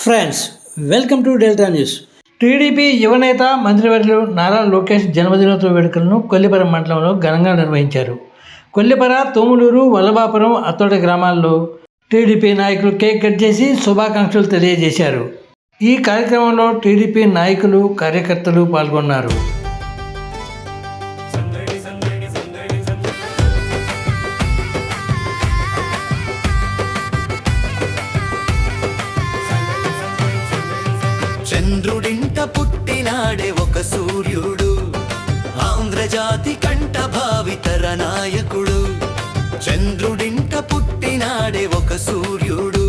Friends, welcome to delta news. TDP యువనేత మంత్రివర్యులు నారా లోకేష్ జన్మదినోత్సవ వేడుకలను కొల్లిపర మండలంలో ఘనంగా నిర్వహించారు. కొల్లిపర, తోములూరు, వల్లభాపురం, అత్తోట గ్రామాల్లో టీడీపీ నాయకులు కేక్ కట్ చేసి శుభాకాంక్షలు తెలియజేశారు. ఈ కార్యక్రమంలో టీడీపీ నాయకులు, కార్యకర్తలు పాల్గొన్నారు. చంద్రుడింట పుట్టినాడే ఒక సూర్యుడు, ఆంధ్రజాతి కంట భావితర నాయకుడు. చంద్రుడింట పుట్టినాడే ఒక సూర్యుడు,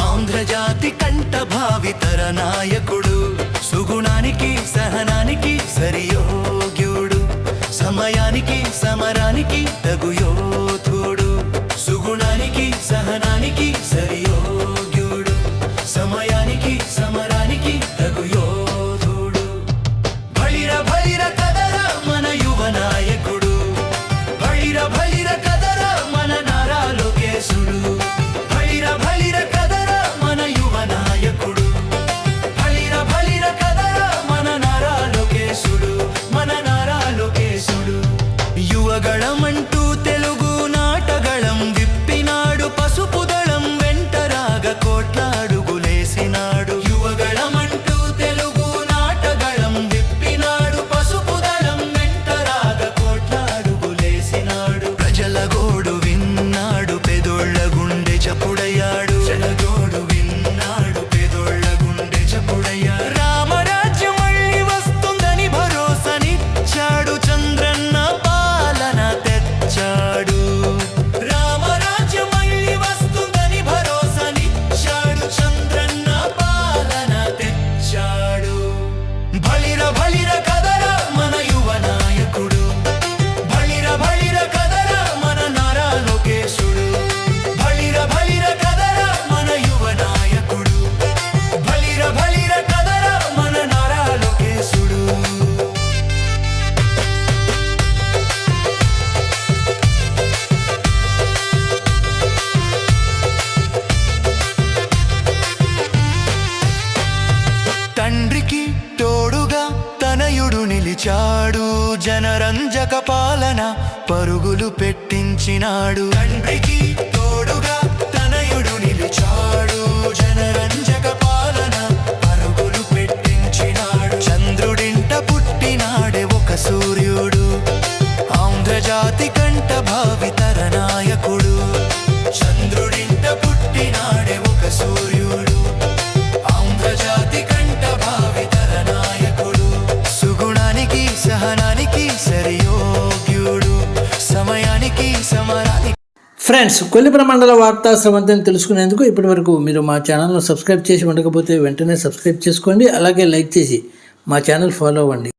ఆంధ్రజాతి కంట భావితర నాయకుడు. సుగుణానికి సహనానికి సరియోగ్యుడు, సమయానికి సమరానికి తగు యోధుడు. సుగుణానికి సహనానికి సరియోగ్యుడు, సమయానికి సమరానికి తగు యోధుడు. భళిర భళిర కదరా మన యువ నాయకుడు, భళిర భళిర కదరా మన నారా లోకేశుడు. భళిర భళిర కదరా మన యువ నాయకుడు, భళిర భళిర కదరా మన నారా లోకేశుడు, మన నారా లోకేశుడు. యువగళమంటూ తెలుగు నాటగళం విప్పినాడు, పసుపు దళం వెంటరాగ కోట్లాడుగులేసినాడు. యువగళమంటూ తెలుగు నాటగళం విప్పినాడు, పసుపు దళం వెంటరాగ కోట్లాడుగులేసినాడు. ప్రజల గోడు విన్నాడు, పెదోళ్ళ గుండె చప్పుడయ్యాడు. జనగోడు విన్నాడు, పెదోళ్ళ గుండె చప్పుడయ్యాడు. రామరాజ్యం మళ్ళీ వస్తుందని భరోసానిచ్చాడు, చంద్రన్న పాలన తెచ్చాడు. రామరాజ్యం మళ్ళీ వస్తుందని భరోసానిచ్చాడు, చంద్రన్న పాలన తెచ్చాడు. భళిర భళిర కదరా మన యువ నాయకుడు, భళిర భళిర కదరా మన నారా లోకేశుడు. భళిర భళిర కదరా మన యువ నాయకుడు, భళిర భళిర కదరా మన నారా లోకేశుడు. తండ్రికి తోడుగా తనయుడు నిలిచాడు, జనరంజక పాలన పరుగులు పెట్టించినాడు. తండ్రికి తోడుగా తనయుడు నిలిచాడు, జనరంజక పాలన పరుగులు పెట్టించినాడు. చంద్రుడింట పుట్టినాడే ఒక సూర్యుడు, ఆంధ్రజాతి కంట భావితర నాయకుడు. చంద్రుడింట పుట్టినాడే ఒక సూర్యుడు, ఆంధ్రజాతి కంట భావితర నాయకుడు. సుగుణానికి సహనానికి సరియోగ్యుడు, సమయానికి సమరానికి. ఫ్రెండ్స్, కొల్లిపర మండల వార్తా స్రవంతిని తెలుసుకునేందుకు ఇప్పటివరకు మీరు మా ఛానల్ను సబ్స్క్రైబ్ చేసి ఉండకపోతే వెంటనే సబ్స్క్రైబ్ చేసుకోండి. అలాగే లైక్ చేసి మా ఛానల్ ఫాలో అవ్వండి.